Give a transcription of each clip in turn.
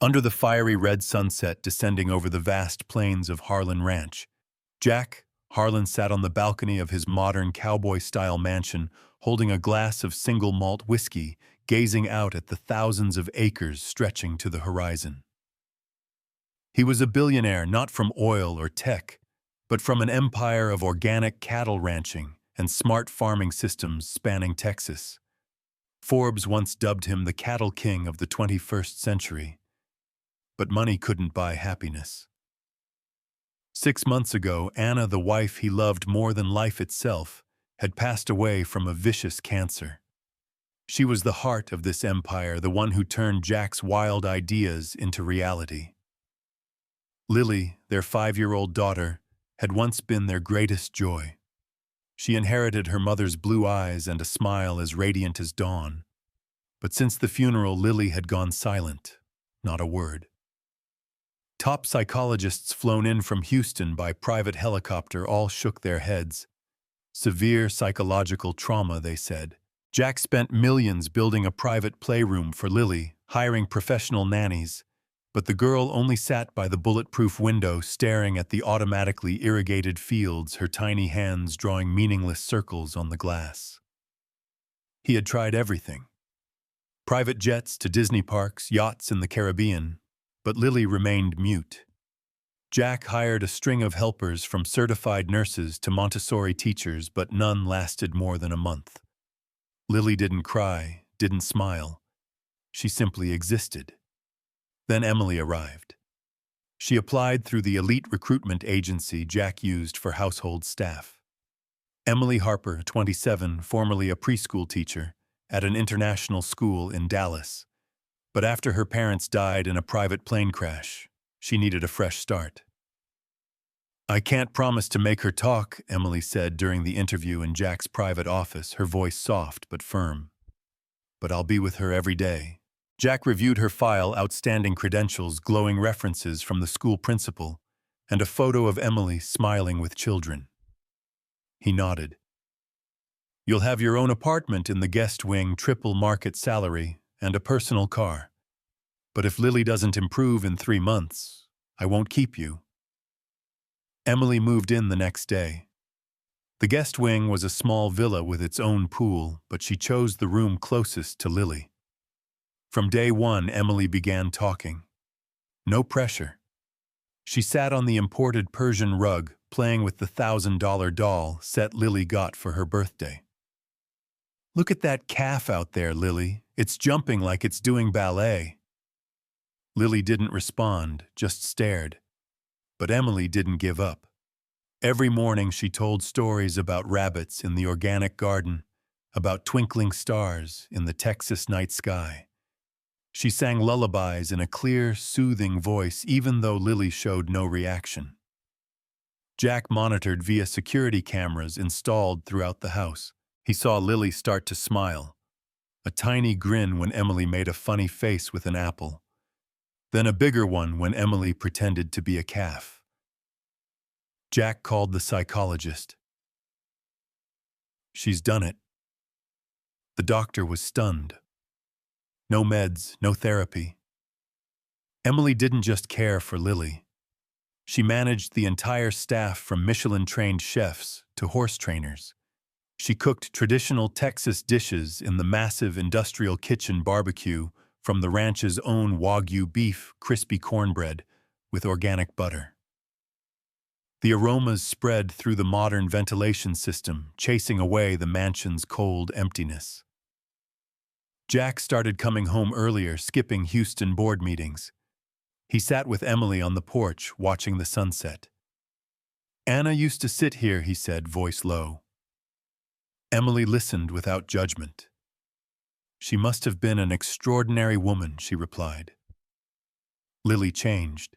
Under the fiery red sunset descending over the vast plains of Harlan Ranch, Harlan sat on the balcony of his modern cowboy-style mansion, holding a glass of single malt whiskey, gazing out at the thousands of acres stretching to the horizon. He was a billionaire not from oil or tech, but from an empire of organic cattle ranching and smart farming systems spanning Texas. Forbes once dubbed him the cattle king of the 21st century. But money couldn't buy happiness. 6 months ago, Anna, the wife he loved more than life itself, had passed away from a vicious cancer. She was the heart of this empire, the one who turned Jack's wild ideas into reality. Lily, their 5-year-old daughter, had once been their greatest joy. She inherited her mother's blue eyes and a smile as radiant as dawn. But since the funeral, Lily had gone silent, not a word. Top psychologists flown in from Houston by private helicopter all shook their heads. Severe psychological trauma, they said. Jack spent millions building a private playroom for Lily, hiring professional nannies, but the girl only sat by the bulletproof window staring at the automatically irrigated fields, her tiny hands drawing meaningless circles on the glass. He had tried everything. Private jets to Disney parks, yachts in the Caribbean, but Lily remained mute. Jack hired a string of helpers from certified nurses to Montessori teachers, but none lasted more than a month. Lily didn't cry, didn't smile. She simply existed. Then Emily arrived. She applied through the elite recruitment agency Jack used for household staff. Emily Harper, 27, formerly a preschool teacher at an international school in Dallas. But after her parents died in a private plane crash, she needed a fresh start. "I can't promise to make her talk," Emily said during the interview in Jack's private office, her voice soft but firm. "But I'll be with her every day." Jack reviewed her file, outstanding credentials, glowing references from the school principal, and a photo of Emily smiling with children. He nodded. "You'll have your own apartment in the guest wing, triple market salary, and a personal car. But if Lily doesn't improve in 3 months, I won't keep you." Emily moved in the next day. The guest wing was a small villa with its own pool, but she chose the room closest to Lily. From day one, Emily began talking. No pressure. She sat on the imported Persian rug, playing with the $1,000 doll set Lily got for her birthday. "Look at that calf out there, Lily. It's jumping like it's doing ballet." Lily didn't respond, just stared. But Emily didn't give up. Every morning she told stories about rabbits in the organic garden, about twinkling stars in the Texas night sky. She sang lullabies in a clear, soothing voice, even though Lily showed no reaction. Jack monitored via security cameras installed throughout the house. He saw Lily start to smile, a tiny grin when Emily made a funny face with an apple, then a bigger one when Emily pretended to be a calf. Jack called the psychologist. "She's done it." The doctor was stunned. No meds, no therapy. Emily didn't just care for Lily. She managed the entire staff from Michelin-trained chefs to horse trainers. She cooked traditional Texas dishes in the massive industrial kitchen barbecue from the ranch's own Wagyu beef crispy cornbread with organic butter. The aromas spread through the modern ventilation system, chasing away the mansion's cold emptiness. Jack started coming home earlier, skipping Houston board meetings. He sat with Emily on the porch, watching the sunset. "Anna used to sit here," he said, voice low. Emily listened without judgment. "She must have been an extraordinary woman," she replied. Lily changed.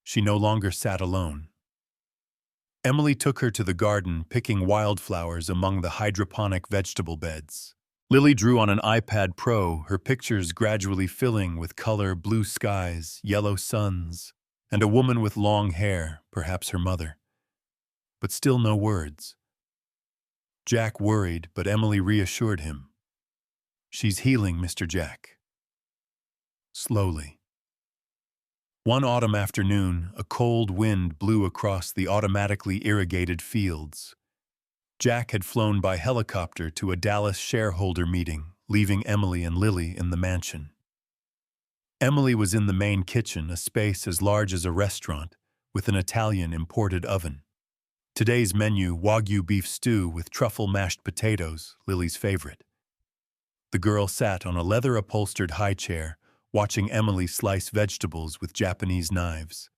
She no longer sat alone. Emily took her to the garden, picking wildflowers among the hydroponic vegetable beds. Lily drew on an iPad Pro, her pictures gradually filling with color, blue skies, yellow suns, and a woman with long hair, perhaps her mother. But still no words. Jack worried, but Emily reassured him. "She's healing, Mr. Jack." Slowly. One autumn afternoon, a cold wind blew across the automatically irrigated fields. Jack had flown by helicopter to a Dallas shareholder meeting, leaving Emily and Lily in the mansion. Emily was in the main kitchen, a space as large as a restaurant, with an Italian imported oven. Today's menu, Wagyu beef stew with truffle mashed potatoes, Lily's favorite. The girl sat on a leather-upholstered high chair, watching Emily slice vegetables with Japanese knives.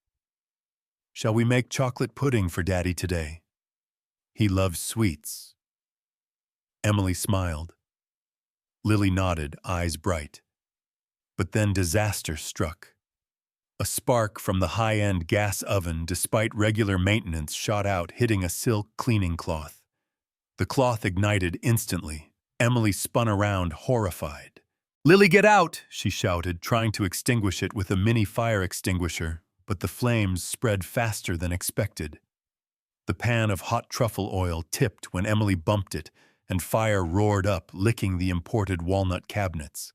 "Shall we make chocolate pudding for Daddy today? He loves sweets." Emily smiled. Lily nodded, eyes bright. But then disaster struck. A spark from the high-end gas oven, despite regular maintenance, shot out, hitting a silk cleaning cloth. The cloth ignited instantly. Emily spun around, horrified. "Lily, get out!" she shouted, trying to extinguish it with a mini fire extinguisher, but the flames spread faster than expected. The pan of hot truffle oil tipped when Emily bumped it, and fire roared up, licking the imported walnut cabinets.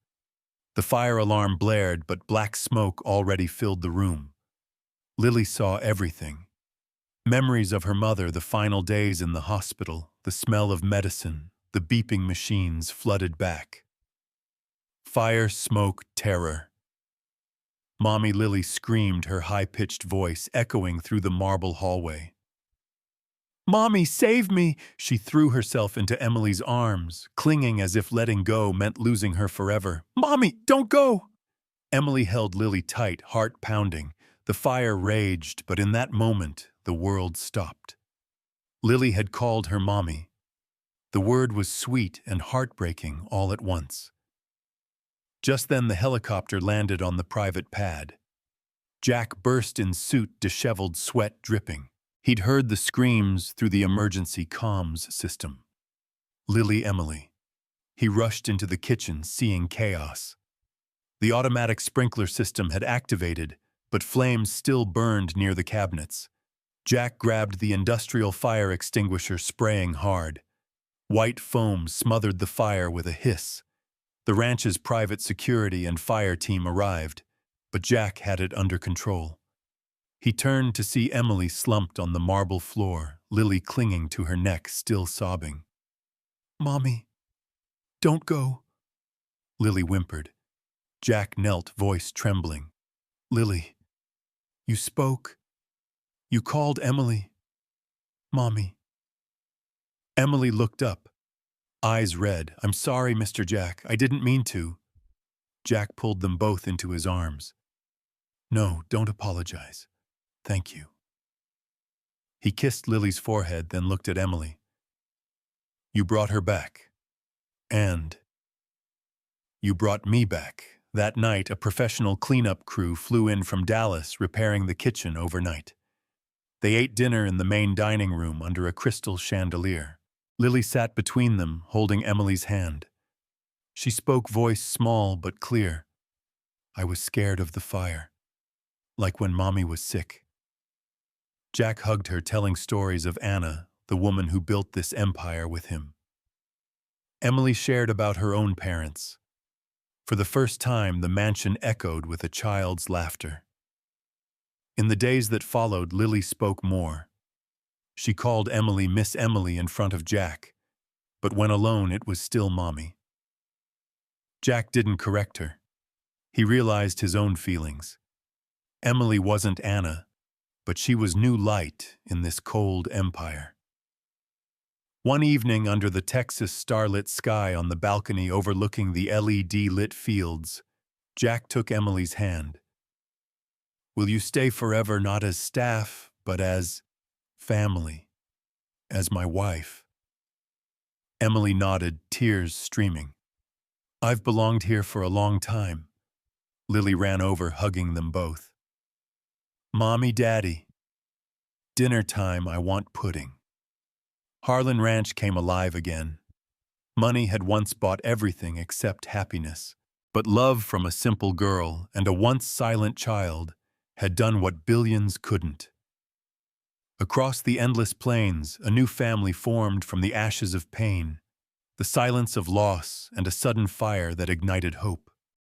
The fire alarm blared, but black smoke already filled the room. Lily saw everything. Memories of her mother, the final days in the hospital, the smell of medicine, the beeping machines flooded back. Fire, smoke, terror. Mommy Lily screamed, her high-pitched voice echoing through the marble hallway. "Mommy, save me!" She threw herself into Emily's arms, clinging as if letting go meant losing her forever. "Mommy, don't go!" Emily held Lily tight, heart pounding. The fire raged, but in that moment, the world stopped. Lily had called her mommy. The word was sweet and heartbreaking all at once. Just then the helicopter landed on the private pad. Jack burst in suit, disheveled, sweat dripping. He'd heard the screams through the emergency comms system. "Lily, Emily." He rushed into the kitchen, seeing chaos. The automatic sprinkler system had activated, but flames still burned near the cabinets. Jack grabbed the industrial fire extinguisher, spraying hard. White foam smothered the fire with a hiss. The ranch's private security and fire team arrived, but Jack had it under control. He turned to see Emily slumped on the marble floor, Lily clinging to her neck, still sobbing. "Mommy, don't go," Lily whimpered. Jack knelt, voice trembling. "Lily, you spoke. You called Emily. Mommy." Emily looked up, eyes red. "I'm sorry, Mr. Jack. I didn't mean to." Jack pulled them both into his arms. "No, don't apologize. Thank you." He kissed Lily's forehead, then looked at Emily. "You brought her back. And you brought me back." That night, a professional cleanup crew flew in from Dallas, repairing the kitchen overnight. They ate dinner in the main dining room under a crystal chandelier. Lily sat between them, holding Emily's hand. She spoke, voice small but clear. "I was scared of the fire, like when Mommy was sick." Jack hugged her, telling stories of Anna, the woman who built this empire with him. Emily shared about her own parents. For the first time, the mansion echoed with a child's laughter. In the days that followed, Lily spoke more. She called Emily Miss Emily in front of Jack, but when alone, it was still Mommy. Jack didn't correct her. He realized his own feelings. Emily wasn't Anna, but she was new light in this cold empire. One evening, under the Texas starlit sky on the balcony overlooking the LED-lit fields, Jack took Emily's hand. "Will you stay forever, not as staff, but as family, as my wife?" Emily nodded, tears streaming. "I've belonged here for a long time." Lily ran over, hugging them both. "Mommy, Daddy, dinner time, I want pudding." Harlan Ranch came alive again. Money had once bought everything except happiness, but love from a simple girl and a once silent child had done what billions couldn't. Across the endless plains, a new family formed from the ashes of pain, the silence of loss, and a sudden fire that ignited hope.